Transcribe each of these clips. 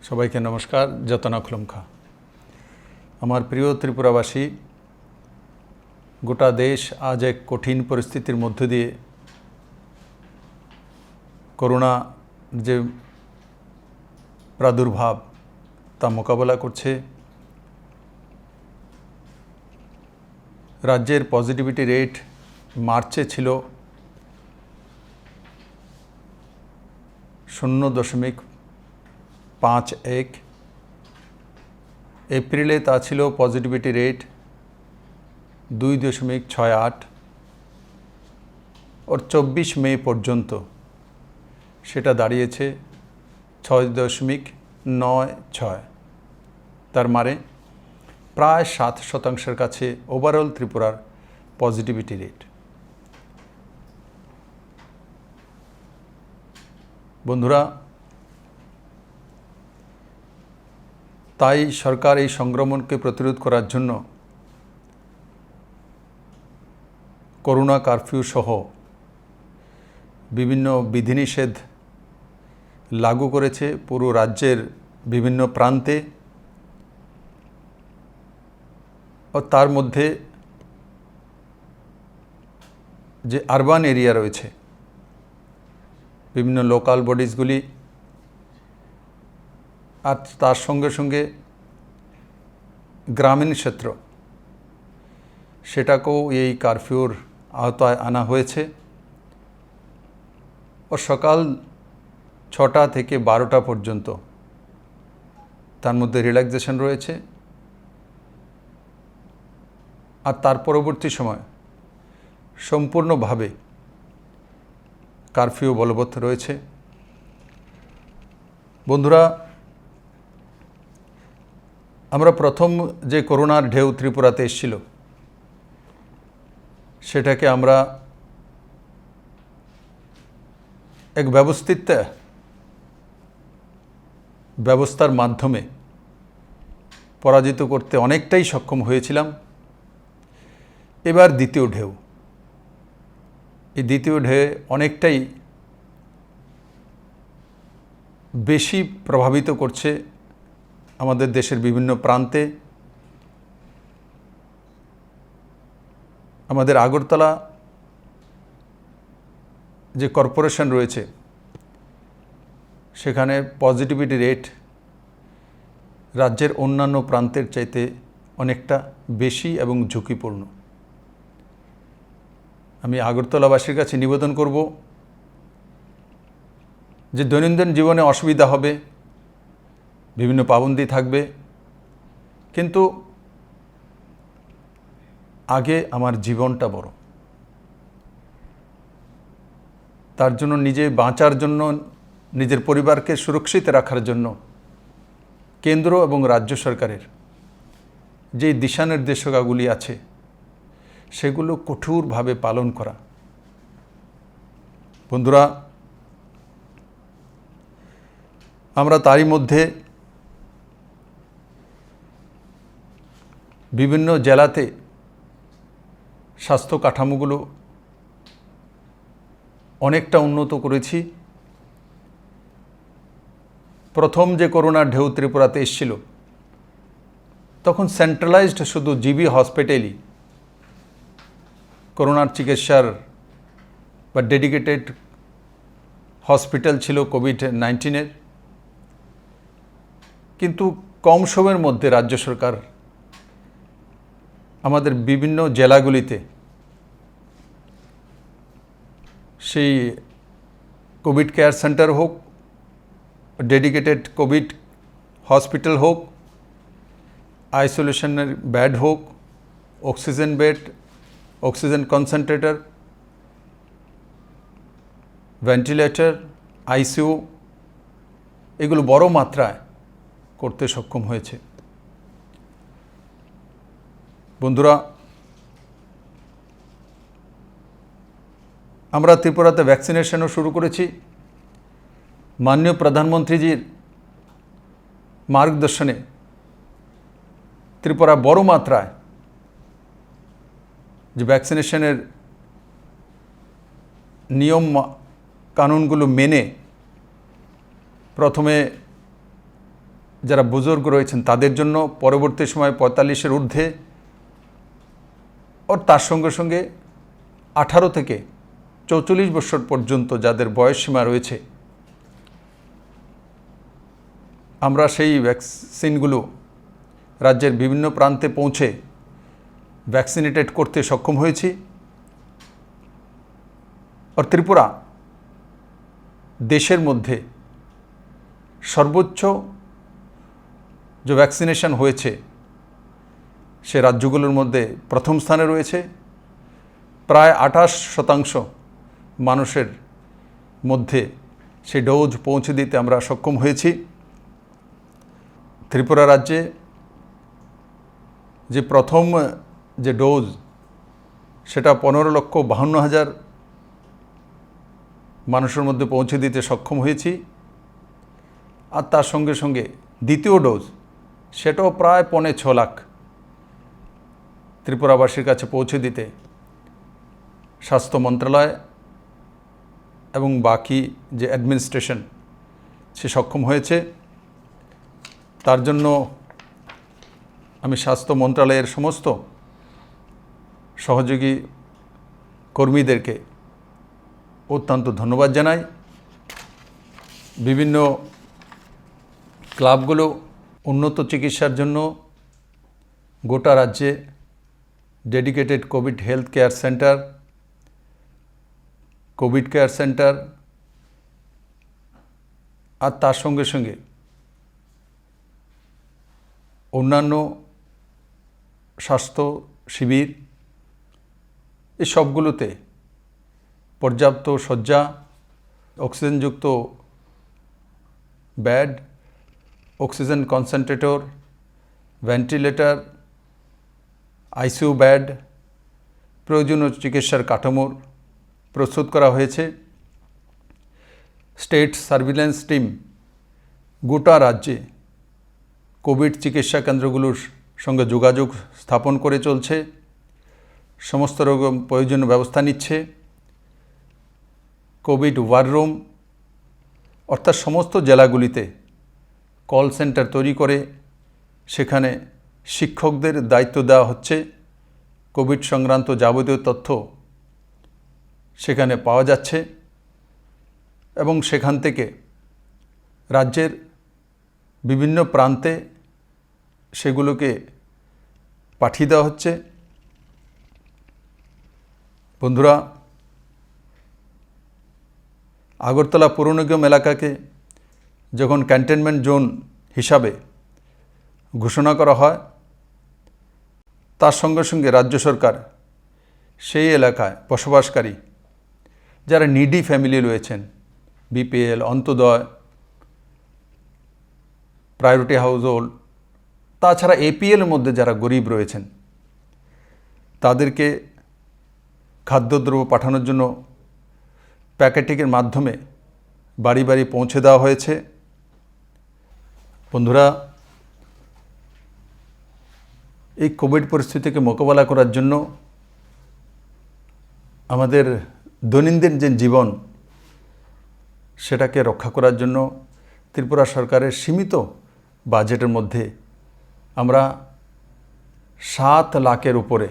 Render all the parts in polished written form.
সবাইকে নমস্কার। যতনা খুলুমখা। আমার প্রিয় ত্রিপুরাবাসী, গোটা দেশ আজ এক কঠিন পরিস্থিতির মধ্য দিয়ে করোনা যে প্রাদুর্ভাব তা মোকাবেলা করছে। রাজ্যের পজিটিভিটি রেট মার্চে ছিল 0.51, এপ্রিলে তা ছিল পজিটিভিটি রেট 2.68 और 24 মে পর্যন্ত সেটা দাঁড়িয়েছে 6.96। তার মানে প্রায় 7% কাছে ওভারঅল ত্রিপুরার পজিটিভিটি রেট। বন্ধুরা, তাই সরকার এই সংক্রমণকে প্রতিরোধ করার জন্য করোনা কারফিউ সহ বিভিন্ন বিধিনিষেধ লাগু করেছে পুরো রাজ্যের বিভিন্ন প্রান্তে। ও তার মধ্যে যে আরবান এরিয়া রয়েছে, বিভিন্ন লোকাল বডিজগুলি, আর তার সঙ্গে সঙ্গে গ্রামীণ ক্ষেত্র, সেটাকেও এই কারফিউর আওতায় আনা হয়েছে। ও সকাল 6টা থেকে 12টা পর্যন্ত তার মধ্যে রিল্যাক্সেশন রয়েছে, আর তার পরবর্তী সময় সম্পূর্ণভাবে কারফিউ বলবৎ রয়েছে। বন্ধুরা, আমরা প্রথম যে করোনার ঢেউ ত্রিপুরাতে এসেছিল, সেটাকে আমরা এক ব্যবস্থার মাধ্যমে পরাজিত করতে অনেকটাই সক্ষম হয়েছিলাম। এবার দ্বিতীয় ঢেউ, এই দ্বিতীয় ঢেউ অনেকটাই বেশি প্রভাবিত করছে আমাদের দেশের বিভিন্ন প্রান্তে। আমাদের আগরতলা যে কর্পোরেশন রয়েছে, সেখানে পজিটিভিটি রেট রাজ্যের অন্যান্য প্রান্তের চাইতে অনেকটা বেশি এবং ঝুঁকিপূর্ণ। আমি আগরতলাবাসীর কাছে নিবেদন করব যে দৈনন্দিন জীবনে অসুবিধা হবে, বিভিন্ন পাবন্দি থাকবে, কিন্তু আগে আমার জীবনটা বড়। তার জন্য নিজে বাঁচার জন্য, নিজের পরিবারকে সুরক্ষিত রাখার জন্য কেন্দ্র এবং রাজ্য সরকারের যে দিশানির্দেশিকাগুলি আছে, সেগুলো কঠোরভাবে পালন করা। বন্ধুরা, আমরা তারই মধ্যে বিভিন্ন জেলাতে স্বাস্থ্য কাঠামোগুলো অনেকটা উন্নত করেছি। প্রথম যে করোনার ঢেউ ত্রিপুরাতে এসেছিল, তখন সেন্ট্রালাইজড শুধু জিবি হসপিটালই করোনার চিকিৎসার বা ডেডিকেটেড হসপিটাল ছিল কোভিড-19-এর। কিন্তু কম সময়ের মধ্যে রাজ্য সরকার আমাদের বিভিন্ন জেলাগুলিতে সেই কোভিড কেয়ার সেন্টার হোক, ডেডিকেটেড কোভিড হসপিটাল হোক, আইসোলেশনের বেড হোক, oxygen bed, oxygen concentrator, ventilator, ICU, এগুলো বড় মাত্রায় করতে সক্ষম হয়েছে। বন্ধুরা, আমরা ত্রিপুরাতে ভ্যাকসিনেশনও শুরু করেছি। মাননীয় প্রধানমন্ত্রীজির মার্গদর্শনে ত্রিপুরা বড় মাত্রায় যে ভ্যাকসিনেশনের নিয়ম কানুনগুলো মেনে প্রথমে যারা বুজুর্গ রয়েছেন তাদের জন্য পরবর্তী সময় 45-এর ঊর্ধ্বে ও তার সঙ্গে সঙ্গে 18 থেকে 44 বছর পর্যন্ত যাদের বয়সসীমা রয়েছে, আমরা সেই ভ্যাকসিনগুলো রাজ্যের বিভিন্ন প্রান্তে পৌঁছে ভ্যাকসিনেটেড করতে সক্ষম হয়েছি। আর ত্রিপুরা দেশের মধ্যে সর্বোচ্চ যে ভ্যাকসিনেশন হয়েছে সে রাজ্যগুলোর মধ্যে প্রথম স্থানে রয়েছে। প্রায় 28% মানুষের মধ্যে সেই ডোজ পৌঁছে দিতে আমরা সক্ষম হয়েছি। ত্রিপুরা রাজ্যে যে প্রথম যে ডোজ সেটা 15,52,000 মানুষের মধ্যে পৌঁছে দিতে সক্ষম হয়েছি। আর তার সঙ্গে সঙ্গে দ্বিতীয় ডোজ সেটাও প্রায় 6.25 লাখ ত্রিপুরাবাসীর কাছে পৌঁছে দিতে স্বাস্থ্য মন্ত্রণালয় এবং বাকি যে অ্যাডমিনিস্ট্রেশন সে সক্ষম হয়েছে। তার জন্য আমি স্বাস্থ্য মন্ত্রণালয়ের সমস্ত সহযোগী কর্মীদেরকে অত্যন্ত ধন্যবাদ জানাই। বিভিন্ন ক্লাবগুলো উন্নত চিকিৎসার জন্য গোটা রাজ্যে dedicated covid health care centre, covid care centre আর তার সঙ্গে সঙ্গে অন্যান্য স্বাস্থ্য শিবির এই সবগুলোতে পর্যাপ্ত শয্যা, অক্সিজেনযুক্ত bed, oxygen concentrator, ventilator, ICU bed, প্রয়োজনীয় চিকিৎসার কাঠামোর প্রস্তুত করা হয়েছে। স্টেট সার্ভিল্যান্স টিম গোটা রাজ্যে কোভিড চিকিৎসা কেন্দ্রগুলোর সঙ্গে যোগাযোগ স্থাপন করে চলছে, সমস্ত রকম প্রয়োজনীয় ব্যবস্থা নিচ্ছে। কোভিড ওয়ার রুম অর্থাৎ সমস্ত জেলাগুলিতে কল সেন্টার তৈরি করে সেখানে শিক্ষকদের দায়িত্ব দেওয়া হচ্ছে। কোভিড সংক্রান্ত যাবতীয় তথ্য সেখানে পাওয়া যাচ্ছে এবং সেখান থেকে রাজ্যের বিভিন্ন প্রান্তে সেগুলোকে পাঠিয়ে দেওয়া হচ্ছে। বন্ধুরা, আগরতলা পৌর নিগম এলাকাকে যখন কন্টেনমেন্ট জোন হিসাবে ঘোষণা করা হয়, তার সঙ্গে সঙ্গে রাজ্য সরকার সেই এলাকায় বসবাসকারী যারা নিডি ফ্যামিলি রয়েছেন, BPL, Antyodaya, priority house hold, তাছাড়া এপিএলের মধ্যে যারা গরিব রয়েছেন তাদেরকে খাদ্যদ্রব্য পাঠানোর জন্য প্যাকেটিংয়ের মাধ্যমে বাড়ি বাড়ি পৌঁছে দেওয়া হয়েছে। বন্ধুরা, এই কোভিড পরিস্থিতিকে মোকাবেলা করার জন্য আমাদের দৈনন্দিন যে জীবন সেটাকে রক্ষা করার জন্য ত্রিপুরা সরকারের সীমিত বাজেটের মধ্যে আমরা 7 লাখের উপরে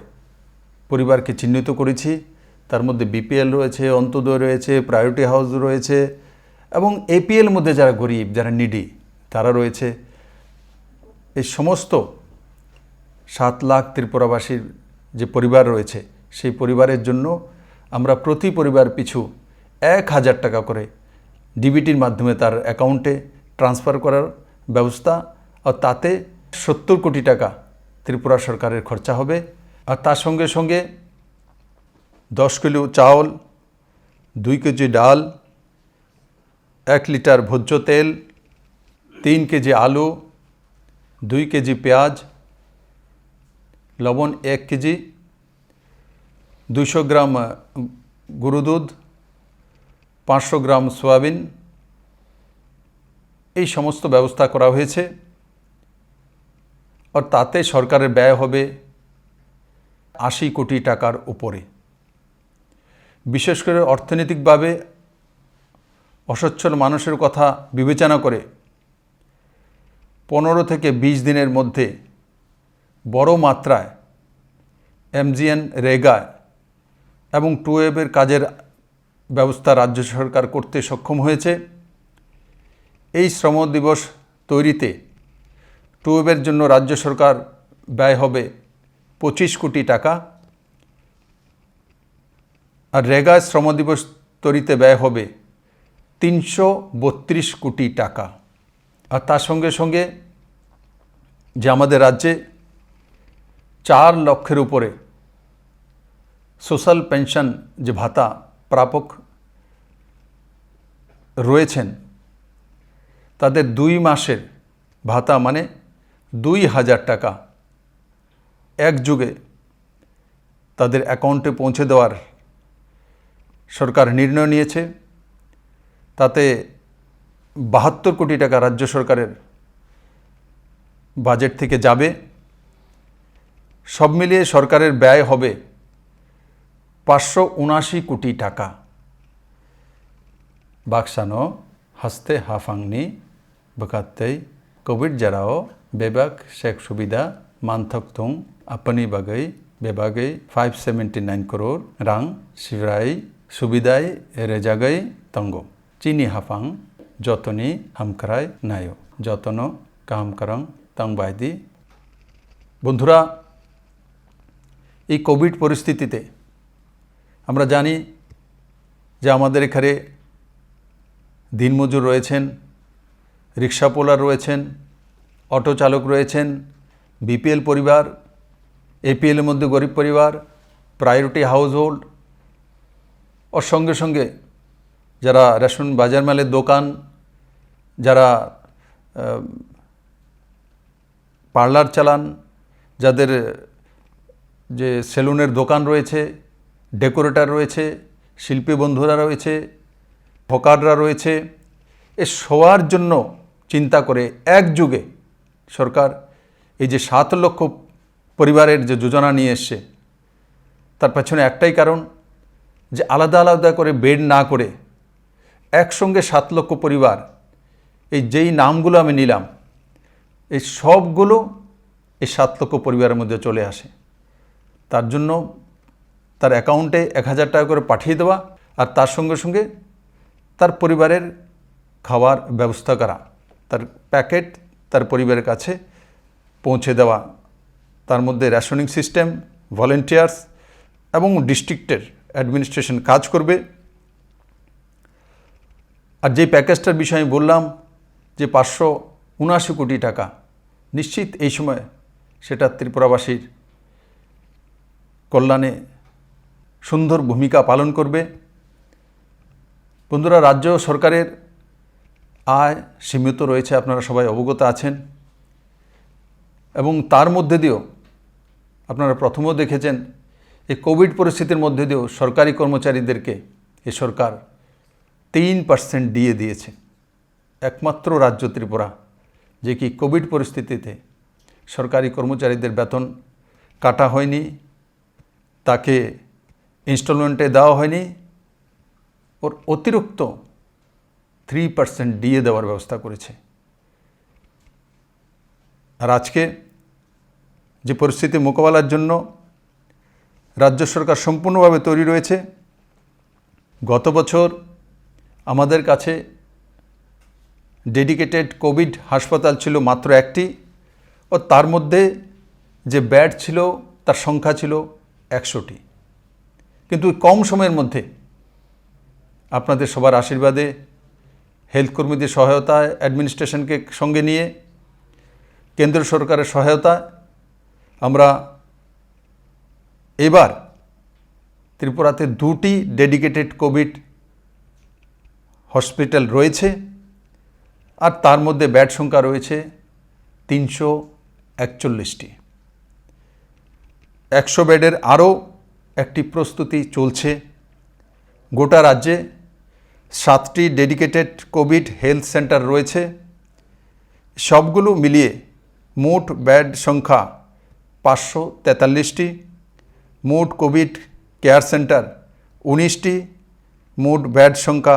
পরিবারকে চিহ্নিত করেছি। তার মধ্যে বিপিএল রয়েছে, অন্তোদয় রয়েছে, প্রায়োরিটি হাউস রয়েছে এবং এপিএল মধ্যে যারা গরিব, যারা নিডি তারা রয়েছে। এই সমস্ত 7 লাখ ত্রিপুরাবাসীর যে পরিবার রয়েছে সেই পরিবারের জন্য আমরা প্রতি পরিবার পিছু 1,000 টাকা করে ডিবিটির মাধ্যমে তার অ্যাকাউন্টে ট্রান্সফার করার ব্যবস্থা, আর তাতে 70 কোটি টাকা ত্রিপুরা সরকারের খরচা হবে। আর তার সঙ্গে সঙ্গে 10 কিলো চাউল, 2 কেজি ডাল, 1 লিটার ভোজ্য তেল, 3 কেজি আলু, 2 কেজি পেঁয়াজ, লবণ 1 কেজি, 200 গ্রাম গরু দুধ, 500 গ্রাম সয়াবিন, এই সমস্ত ব্যবস্থা করা হয়েছে। আর তাতে সরকারের ব্যয় হবে 80 কোটি টাকার উপরে। বিশেষ করে অর্থনৈতিকভাবে অসচ্ছল মানুষের কথা বিবেচনা করে 15 থেকে 20 দিনের মধ্যে বড় মাত্রায় এমজিএন রেগা এবং 2F কাজের ব্যবস্থা রাজ্য সরকার করতে সক্ষম হয়েছে। এই শ্রম দিবস তৈরিতে 2F জন্য রাজ্য সরকার ব্যয় হবে 25 কোটি টাকা, আর রেগা শ্রম দিবস তৈরিতে ব্যয় হবে 332 কোটি টাকা। আর তার সঙ্গে সঙ্গে যে আমাদের রাজ্যে 4 লক্ষের উপরে সোশ্যাল পেনশন যে ভাতা প্রাপক রয়েছেন তাদের 2 মাসের ভাতা মানে 2000 টাকা একযোগে তাদের অ্যাকাউন্টে পৌঁছে দেওয়ার সরকার নির্ণয় নিয়েছে। তাতে 72 কোটি টাকা রাজ্য সরকারের বাজেট থেকে যাবে। সব মিলিয়ে সরকারের ব্যয় হবে 579 কোটি টাকা। বাক্সানো হাসতে হাফাংনি বকাত্তেই কোভিড জারাও বেবাক শেখ সুবিধা মানথক থং আপনি বাগৈ বেবাগৈ 579 করোড় রাং শিবরাই সুবিধায় রেজাগৈ তঙ্গ চিনি হাফাং যতনি হামকরাই নায়ো যতন কাহামকারং তংবায়দি। বন্ধুরা, এই কোভিড পরিস্থিতিতে আমরা জানি যে আমাদের এখানে দিনমজুর রয়েছেন, রিক্সাপোলার রয়েছেন, অটো চালক রয়েছেন, বিপিএল পরিবার, এপিএলের মধ্যে গরিব পরিবার, প্রায়োরিটি হাউসহোল্ড, ওর সঙ্গে সঙ্গে যারা রেশন বাজার মেলের দোকান, যারা পার্লার চালান, যাদের যে সেলুনের দোকান রয়েছে, ডেকোরেটর রয়েছে, শিল্পী বন্ধুরা রয়েছে, হকাররা রয়েছে, এ সবার জন্য চিন্তা করে একযোগে সরকার এই যে 7 লক্ষ পরিবারের যে যোজনা নিয়ে এসছে তার পেছনে একটাই কারণ, যে আলাদা আলাদা করে বেড না করে একসঙ্গে 7 লক্ষ পরিবার, এই যেই নামগুলো আমি নিলাম এই সবগুলো এই 7 লক্ষ পরিবারের মধ্যে চলে আসে। তার জন্য তার অ্যাকাউন্টে 1000 টাকা করে পাঠিয়ে দেওয়া, আর তার সঙ্গে সঙ্গে তার পরিবারের খাওয়ার ব্যবস্থা করা, তার প্যাকেট তার পরিবারের কাছে পৌঁছে দেওয়া। তার মধ্যে রেশনিং সিস্টেম, ভলেন্টিয়ার্স এবং ডিস্ট্রিক্টের অ্যাডমিনিস্ট্রেশন কাজ করবে। আর যেই প্যাকেজটার বিষয়ে আমি বললাম যে 579 কোটি টাকা, নিশ্চিত এই সময় সেটা ত্রিপুরাবাসীর কল্যাণে সুন্দর ভূমিকা পালন করবে। বন্ধুরা, রাজ্য সরকারের আয় সীমিত রয়েছে, আপনারা সবাই অবগত আছেন, এবং তার মধ্যে দিয়েও আপনারা প্রথমেও দেখেছেন এই কোভিড পরিস্থিতির মধ্যে দিয়েও সরকারি কর্মচারীদেরকে এ সরকার 3% দিয়ে দিয়েছে। একমাত্র রাজ্য ত্রিপুরা যে কি কোভিড পরিস্থিতিতে সরকারি কর্মচারীদের বেতন কাটা হয়নি, তাকে ইনস্টলমেন্টে দেওয়া হয়নি, ওর অতিরিক্ত 3% দিয়ে দেওয়ার ব্যবস্থা করেছে। আর আজকে যে পরিস্থিতি মোকাবেলার জন্য রাজ্য সরকার সম্পূর্ণভাবে তৈরি রয়েছে। গত বছর আমাদের কাছে ডেডিকেটেড কোভিড হাসপাতাল ছিল মাত্র 1টি, ও তার মধ্যে যে বেড ছিল তার সংখ্যা ছিল 100টি। কিন্তু কম সময়ের মধ্যে আপনাদের সবার আশীর্বাদে, হেলথ কর্মীদের সহায়তায়, অ্যাডমিনিস্ট্রেশনকে সঙ্গে নিয়ে, কেন্দ্র সরকারের সহায়তায় আমরা এবার ত্রিপুরাতে 2টি ডেডিকেটেড কোভিড হসপিটাল রয়েছে, আর তার মধ্যে বেড সংখ্যা রয়েছে 341টি। 100 বেডের আরও একটি প্রস্তুতি চলছে। গোটা রাজ্যে 7টি ডেডিকেটেড কোভিড হেলথ সেন্টার রয়েছে। সবগুলো মিলিয়ে মোট বেড সংখ্যা 543টি, মোট কোভিড কেয়ার সেন্টার 19টি, মোট বেড সংখ্যা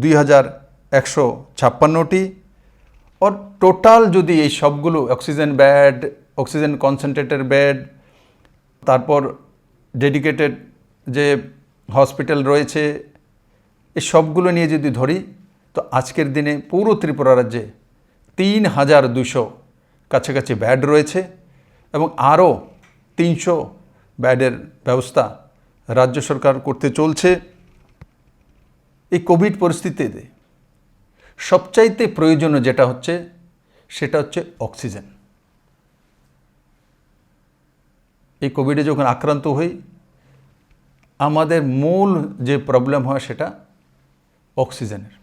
2156টি, ও और টোটাল যদি এই সবগুলো অক্সিজেন বেড, অক্সিজেন কনসেন্ট্রেটের বেড, তারপর ডেডিকেটেড যে হসপিটাল রয়েছে, এই সবগুলো নিয়ে যদি ধরি তো আজকের দিনে পুরো ত্রিপুরা রাজ্যে ৩,২০০ কাছাকাছি বেড রয়েছে এবং আরও ৩০০ বেডের ব্যবস্থা রাজ্য সরকার করতে চলছে। এই কোভিড পরিস্থিতিতে সবচাইতে প্রয়োজনীয় যেটা হচ্ছে সেটা হচ্ছে অক্সিজেন। এই কোভিডে যখন আক্রান্ত হই আমাদের মূল যে প্রবলেম হয় সেটা অক্সিজেনের।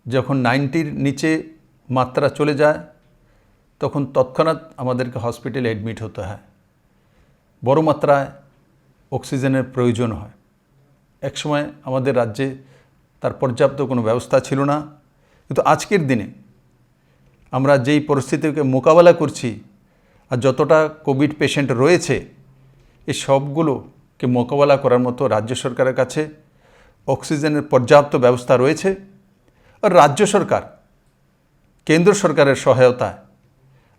যখন 90-র নিচে মাত্রা চলে যায় তখন তৎক্ষণাৎ আমাদেরকে হসপিটালে অ্যাডমিট হতে হয়, বড় মাত্রায় অক্সিজেনের প্রয়োজন হয়। একসময় আমাদের রাজ্যে তার পর্যাপ্ত কোনো ব্যবস্থা ছিল না, কিন্তু আজকের দিনে আমরা যেই পরিস্থিতিকে মোকাবেলা করছি আর যতটা কোভিড পেশেন্ট রয়েছে এই সবগুলোকে মোকাবেলা করার মতো রাজ্য সরকারের কাছে অক্সিজেনের পর্যাপ্ত ব্যবস্থা রয়েছে। আর রাজ্য সরকার কেন্দ্র সরকারের সহায়তায়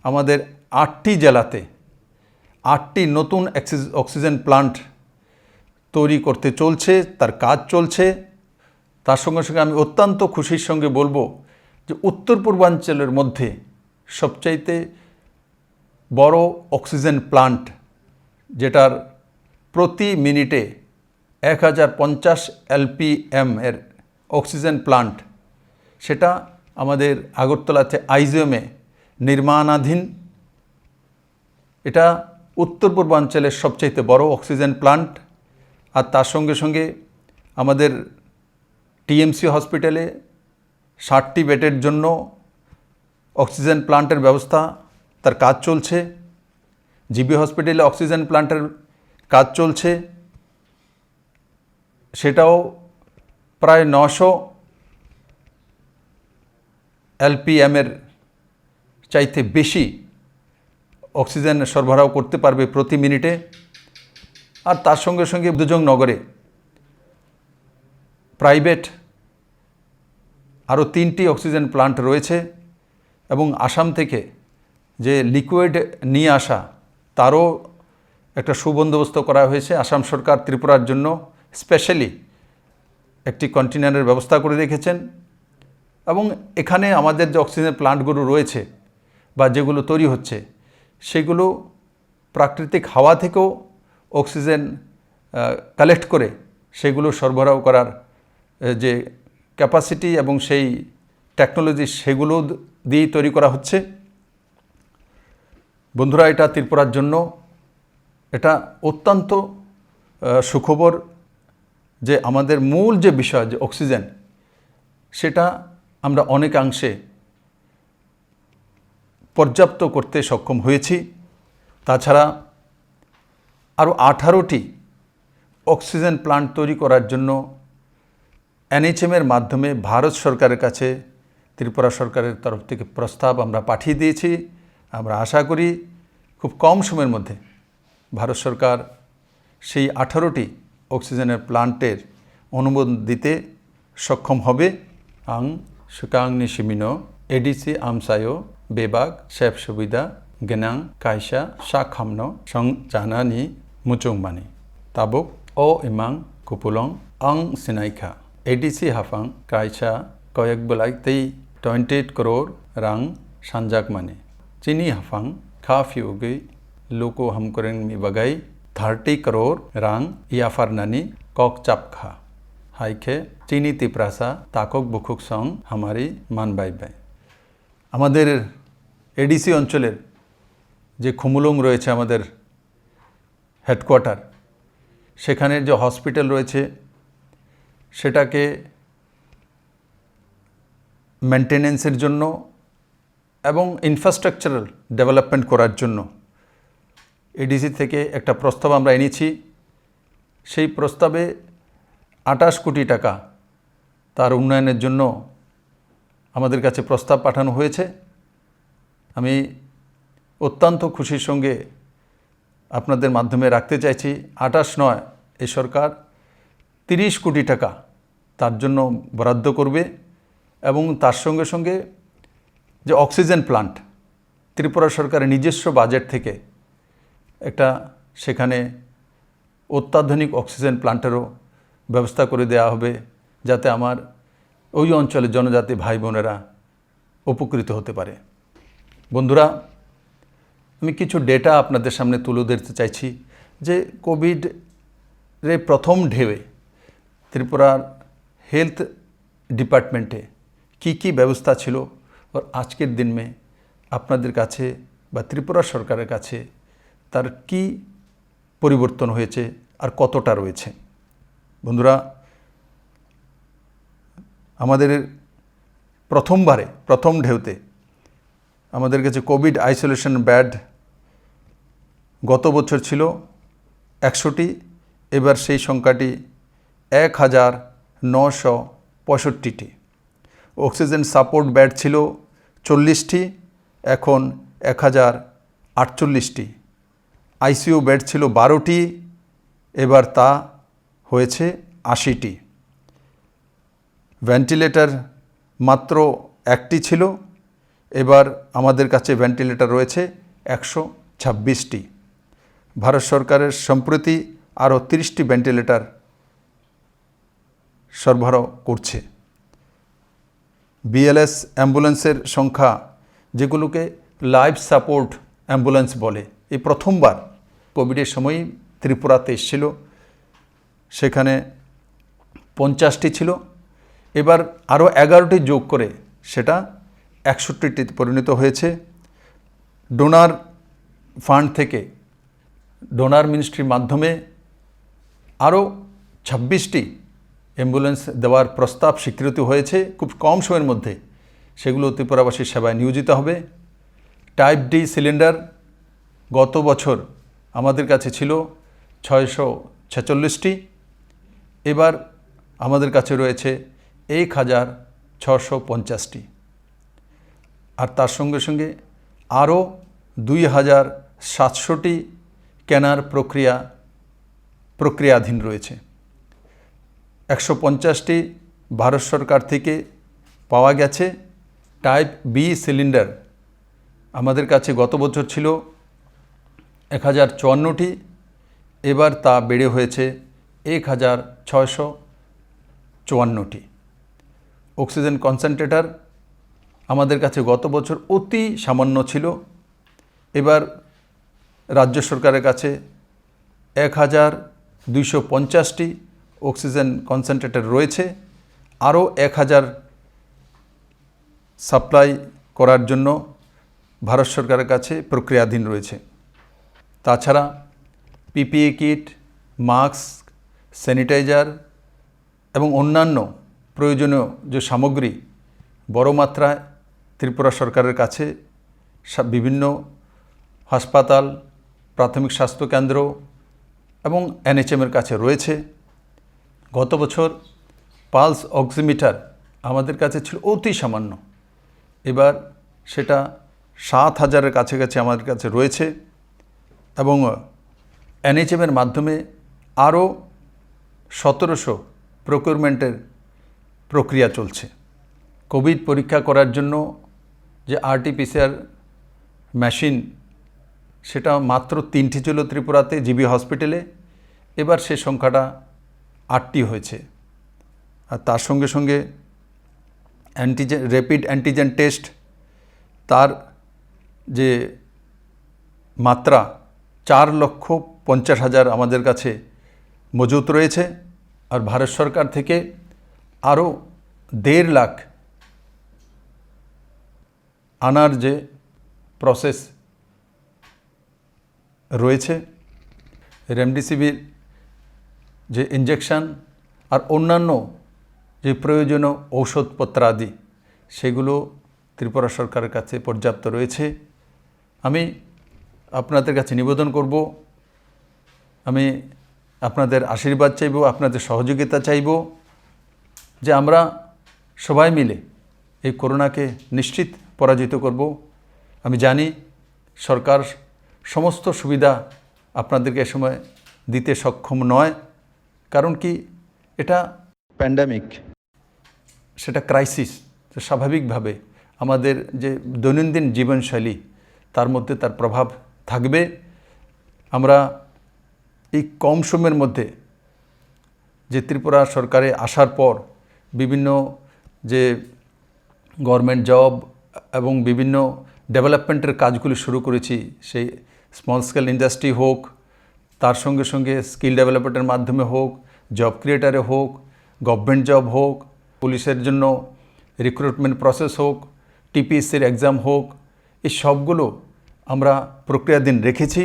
আমাদের 8টি জেলাতে 8টি নতুন অক্সিজেন প্লান্ট তৈরি করতে চলছে, তার কাজ চলছে। তার সঙ্গে সঙ্গে আমি অত্যন্ত খুশির সঙ্গে বলবো যে উত্তর পূর্বাঞ্চলের মধ্যে সবচাইতে বড় অক্সিজেন প্লান্ট, যেটার প্রতি মিনিটে 1050 LPM এর অক্সিজেন প্লান্ট, সেটা আমাদের আগরতলাতে আইজিএমে নির্মাণাধীন। এটা উত্তর পূর্বাঞ্চলের সবচাইতে বড় অক্সিজেন প্লান্ট। আর তার সঙ্গে সঙ্গে আমাদের টিএমসি হসপিটালে 60টি বেডের জন্য অক্সিজেন প্লান্টের ব্যবস্থা, তার কাজ চলছে। জিবি হসপিটালে অক্সিজেন প্লান্টের কাজ চলছে, সেটাও প্রায় 900 LPM এর চাইতে বেশি অক্সিজেন সরবরাহ করতে পারবে প্রতি মিনিটে। আর তার সঙ্গে সঙ্গে দুজংনগরে প্রাইভেট আরও 3টি অক্সিজেন প্লান্ট রয়েছে এবং আসাম থেকে যে লিকুইড নিয়ে আসা তারও একটা সুবন্দোবস্ত করা হয়েছে। আসাম সরকার ত্রিপুরার জন্য স্পেশালি একটি কন্টেনারের ব্যবস্থা করে রেখেছেন এবং এখানে আমাদের যে অক্সিজেন প্লান্টগুলো রয়েছে বা যেগুলো তৈরি হচ্ছে সেগুলো প্রাকৃতিক হাওয়া থেকেও অক্সিজেন কালেক্ট করে সেগুলো সরবরাহ করার যে ক্যাপাসিটি এবং সেই টেকনোলজি সেগুলো দিয়েই তৈরি করা হচ্ছে। বন্ধুরা, এটা ত্রিপুরার জন্য এটা অত্যন্ত সুখবর যে আমাদের মূল যে বিষয় যে অক্সিজেন, সেটা আমরা অনেকাংশে পর্যাপ্ত করতে সক্ষম হয়েছি। তাছাড়া আরও 18টি অক্সিজেন প্লান্ট তৈরি করার জন্য NHM-এর মাধ্যমে ভারত সরকারের কাছে ত্রিপুরা সরকারের তরফ থেকে প্রস্তাব আমরা পাঠিয়ে দিয়েছি। আমরা আশা করি খুব কম সময়ের মধ্যে ভারত সরকার সেই 18টি অক্সিজেনের প্লান্টের অনুমোদন দিতে সক্ষম হবে। আং সুকাংনি সিমিনো এডিসি আমসায়ো বেবাগ সেব সুবিধা গেনাং কাইসা শাখামনো সং জানানি মুচুংমানি তাবুক ও ইমাং কুপুলং আং সিনাইখা এডিসি হাফাং কাইসা কয়েক বেলায় 28 crore রাং সানজাক মানে চিনি হাফাং খা ফিউগৈ লোকো হামকরেং মি বাগাই 30 crore রাং ইয়াফারনানি কক চাপখা হাইখে চিনি তিপ্রাসা তাকক বুকুক সং হামারি মান বাই বাই। আমাদের এডিসি অঞ্চলের যে খুমুলুং রয়েছে আমাদের হেডকোয়ার্টার, সেখানের যে হসপিটাল রয়েছে সেটাকে মেনটেনেন্সের জন্য এবং ইনফ্রাস্ট্রাকচারাল ডেভেলপমেন্ট করার জন্য এডিসি থেকে একটা প্রস্তাব আমরা এনেছি। সেই প্রস্তাবে 28 কোটি টাকা তার উন্নয়নের জন্য আমাদের কাছে প্রস্তাব পাঠানো হয়েছে। আমি অত্যন্ত খুশির সঙ্গে আপনাদের মাধ্যমে রাখতে চাইছি 28 নয়, এই সরকার 30 কোটি টাকা তার জন্য বরাদ্দ করবে এবং তার সঙ্গে সঙ্গে যে অক্সিজেন প্লান্ট, ত্রিপুরা সরকারের নিজস্ব বাজেট থেকে একটা সেখানে অত্যাধুনিক অক্সিজেন প্লান্টেরও ব্যবস্থা করে দেওয়া হবে, যাতে আমার ওই অঞ্চলের জনজাতি ভাই বোনেরা উপকৃত হতে পারে। বন্ধুরা, আমি কিছু ডেটা আপনাদের সামনে তুলে ধরতে চাইছি যে কোভিডের প্রথম ঢেউয়ে ত্রিপুরার হেলথ ডিপার্টমেন্টে কি ব্যবস্থা ছিল, আর আজকের দিন মে আপনাদের কাছে বা ত্রিপুরা সরকারের কাছে তার কি পরিবর্তন হয়েছে আর কতটা রয়েছে। বন্ধুরা, আমাদের প্রথম ঢেউতে আমাদের কাছে কোভিড আইসোলেশন বেড গত বছর ছিল 100টি, এবার সেই সংখ্যাটি 1965টি। অক্সিজেন সাপোর্ট বেড ছিল 40টি, এখন 1048টি। আইসিইউ বেড ছিল 12টি, এবার তা হয়েছে 80টি। ভেন্টিলেটর মাত্র 1টি ছিল, এবার আমাদের কাছে ভেন্টিলেটর রয়েছে 126টি। ভারত সরকারের সম্প্রতি আরও 30টি ভেন্টিলেটর সরবরাহ করছে। বিএলএস অ্যাম্বুলেন্সের সংখ্যা, যেগুলোকে লাইফ সাপোর্ট অ্যাম্বুলেন্স বলে, এই প্রথমবার কোভিডের সময়ই ত্রিপুরাতে এসেছিল, সেখানে 50টি ছিল, এবার আরও 11টি যোগ করে সেটা 61টিতে পরিণত হয়েছে। ডোনার ফান্ড থেকে, ডোনার মিনিস্ট্রির মাধ্যমে আরও 26টি অ্যাম্বুলেন্স দেওয়ার প্রস্তাব স্বীকৃতি হয়েছে খুব কম সময়ের মধ্যে। সেগুলো ত্রিপুরাবাসীর সেবায় নিয়োজিত হবে। টাইপ ডি সিলিন্ডার গত বছর আমাদের কাছে ছিল 646টি, এবার আমাদের কাছে রয়েছে 1650টি। আর তার সঙ্গে সঙ্গে আরও 2700টি কেনার প্রক্রিয়াধীন রয়েছে। 150টি ভারত সরকার থেকে পাওয়া গেছে। টাইপ বি সিলিন্ডার আমাদের কাছে গত বছর ছিল 1054টি, এবার তা বেড়ে হয়েছে 1654টি। অক্সিজেন কনসেন্ট্রেটর আমাদের কাছে গত বছর অতি সামান্য ছিল, এবার রাজ্য সরকারের কাছে 1250টি অক্সিজেন কনসেন্ট্রেটর রয়েছে। আরও 1000 সাপ্লাই করার জন্য ভারত সরকারের কাছে প্রক্রিয়াধীন রয়েছে। তাছাড়া পিপিই কিট, মাস্ক, স্যানিটাইজার এবং অন্যান্য প্রয়োজনীয় যে সামগ্রী বড় মাত্রায় ত্রিপুরা সরকারের কাছে বিভিন্ন হাসপাতাল, প্রাথমিক স্বাস্থ্যকেন্দ্র এবং এনএচএমের কাছে রয়েছে। গত বছর পালস অক্সিমিটার আমাদের কাছে ছিল অতি সামান্য, এবার সেটা 7000-এর কাছাকাছি আমাদের কাছে রয়েছে এবং এনএচএমের মাধ্যমে আরও 1700 প্রকিউরমেন্টের প্রক্রিয়া চলছে। কোভিড পরীক্ষা করার জন্য যে আরটিপিসিআর মেশিন, সেটা মাত্র 3টি ছিল ত্রিপুরাতে জিবি হসপিটালে, এবার সে সংখ্যাটা 8টি হয়েছে। আর তার সঙ্গে সঙ্গে র্যাপিড অ্যান্টিজেন টেস্ট, তার যে মাত্রা 4,50,000 আমাদের কাছে মজুত রয়েছে। আর ভারত সরকার থেকে আরও 1.5 লাখ আনার যে প্রসেস রয়েছে। রেমডেসিভির যে ইঞ্জেকশন আর অন্যান্য যে প্রয়োজনীয় ঔষধপত্রাদি, সেগুলো ত্রিপুরা সরকারের কাছে পর্যাপ্ত রয়েছে। আমি আপনাদের কাছে নিবেদন করব, আমি আপনাদের আশীর্বাদ চাইব, আপনাদের সহযোগিতা চাইব, যে আমরা সবাই মিলে এই করোনাকে নিশ্চিত পরাজিত করব। আমি জানি সরকার সমস্ত সুবিধা আপনাদেরকে এ সময় দিতে সক্ষম নয়, কারণ কি এটা প্যান্ডেমিক, সেটা ক্রাইসিস। তো স্বাভাবিকভাবে আমাদের যে দৈনন্দিন জীবনশৈলী তার মধ্যে তার প্রভাব থাকবে। আমরা এই কম সময়ের মধ্যে যে ত্রিপুরা সরকারে আসার পর বিভিন্ন যে গভর্নমেন্ট জব এবং বিভিন্ন ডেভেলপমেন্টের কাজগুলি শুরু করেছি, সেই স্মল স্কেল ইন্ডাস্ট্রি হোক, তার সঙ্গে সঙ্গে স্কিল ডেভেলপমেন্টের মাধ্যমে হোক, জব ক্রিয়েটারে হোক, গভর্নমেন্ট জব হোক, পুলিশের জন্য রিক্রুটমেন্ট প্রসেস হোক, টিপিএসসির এক্সাম হোক, এই সবগুলো আমরা প্রক্রিয়াধীন রেখেছি।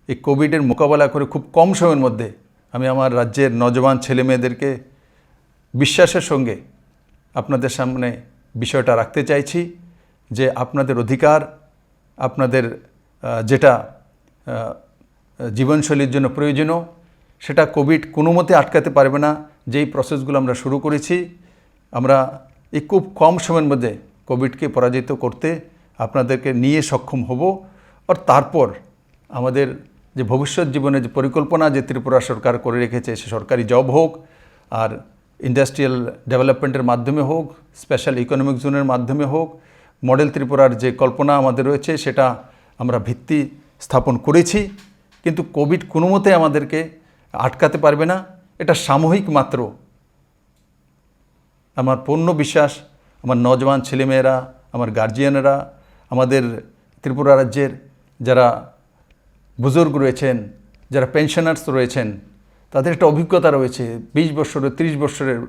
এই কোভিডের মোকাবেলা করে খুব কম সময়ের মধ্যে আমি আমার রাজ্যের নজওয়ান ছেলেমেয়েদেরকে বিশ্বাসের সঙ্গে আপনাদের সামনে বিষয়টা রাখতে চাইছি যে আপনাদের অধিকার, আপনাদের যেটা জীবনশৈলীর জন্য প্রয়োজনীয়, সেটা কোভিড কোনো মতে আটকাতে পারবে না। যেই প্রসেসগুলো আমরা শুরু করেছি, আমরা এই খুব কম সময়ের মধ্যে কোভিডকে পরাজিত করতে আপনাদেরকে নিয়ে সক্ষম হব। আর তারপর আমাদের যে ভবিষ্যৎ জীবনের যে পরিকল্পনা যে ত্রিপুরা সরকার করে রেখেছে, সে সরকারি জব হোক আর ইন্ডাস্ট্রিয়াল ডেভেলপমেন্টের মাধ্যমে হোক, স্পেশাল ইকোনমিক জোনের মাধ্যমে হোক, মডেল ত্রিপুরার যে কল্পনা আমাদের রয়েছে সেটা আমরা ভিত্তি স্থাপন করেছি। কিন্তু কোভিড কোনো মতে আমাদেরকে আটকাতে পারবে না, এটা সাময়িক মাত্র। আমার পূর্ণ বিশ্বাস আমার নজওয়ান ছেলেমেয়েরা, আমার গার্জিয়ানেরা, আমাদের ত্রিপুরা রাজ্যের যারা বুজুর্গ রয়েছেন, যারা পেনশনার্স রয়েছেন, তাদের একটা অভিজ্ঞতা রয়েছে, 20 বছরের 30 বছরের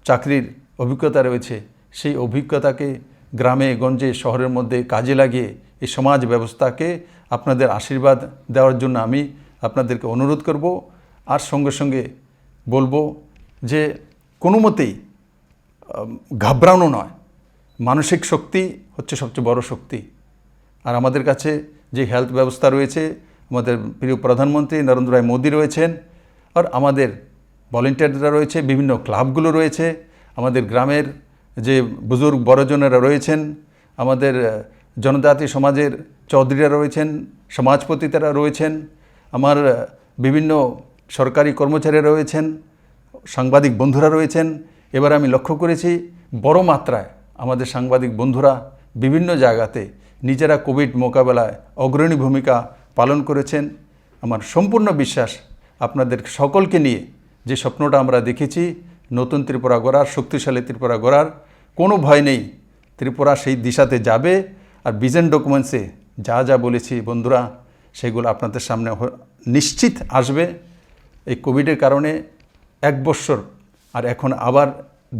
চাকরির অভিজ্ঞতা রয়েছে। সেই অভিজ্ঞতাকে গ্রামে গঞ্জে শহরের মধ্যে কাজে লাগিয়ে এই সমাজ ব্যবস্থাকে আপনাদের আশীর্বাদ দেওয়ার জন্য আমি আপনাদেরকে অনুরোধ করব। আর সঙ্গে সঙ্গে বলবো যে কোনো মতেই ঘাবড়ানো নয়, মানসিক শক্তি হচ্ছে সবচেয়ে বড় শক্তি। আর আমাদের কাছে যে হেলথ ব্যবস্থা রয়েছে, আমাদের প্রিয় প্রধানমন্ত্রী নরেন্দ্র ভাই মোদী রয়েছেন, আর আমাদের ভলেন্টিয়াররা রয়েছে, বিভিন্ন ক্লাবগুলো রয়েছে, আমাদের গ্রামের যে বুজুর্গ বড়জনেরা রয়েছেন, আমাদের জনজাতি সমাজের চৌধুরীরা রয়েছেন, সমাজপতিরা রয়েছেন, আমার বিভিন্ন সরকারি কর্মচারীরা রয়েছেন, সাংবাদিক বন্ধুরা রয়েছেন। এবার আমি লক্ষ্য করেছি বড় মাত্রায় আমাদের সাংবাদিক বন্ধুরা বিভিন্ন জায়গাতে নিজেরা কোভিড মোকাবেলায় অগ্রণী ভূমিকা পালন করেছেন। আমার সম্পূর্ণ বিশ্বাস আপনাদের সকলকে নিয়ে যে স্বপ্নটা আমরা দেখেছি, নতুন ত্রিপুরা গড়ার, শক্তিশালী ত্রিপুরা গড়ার, কোনো ভয় নেই। ত্রিপুরা সেই দিশাতে যাবে। আর ভিশন ডকুমেন্টসে যা যা বলেছি বন্ধুরা, সেগুলো আপনাদের সামনে নিশ্চিত আসবে। এই কোভিডের কারণে 1 বছর আর এখন আবার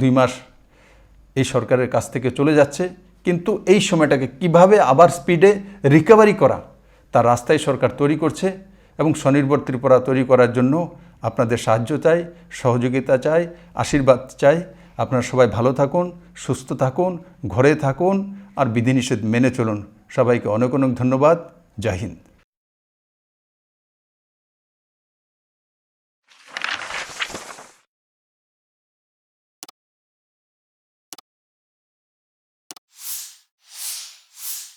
2 মাস এই সরকারের কাছ থেকে চলে যাচ্ছে, কিন্তু এই সময়টাকে কিভাবে আবার স্পিডে রিকভারি করা তার রাস্তায় সরকার তৈরি করছে। এবং স্বনির্ভর ত্রিপুরা তৈরি করার জন্য আপনাদের সাহায্য চাই, সহযোগিতা চাই, আশীর্বাদ চাই। আপনারা সবাই ভালো থাকুন, সুস্থ থাকুন, ঘরে থাকুন আর বিধিনিষেধ মেনে চলুন। সবাইকে অনেক অনেক ধন্যবাদ। জয় হিন্দ।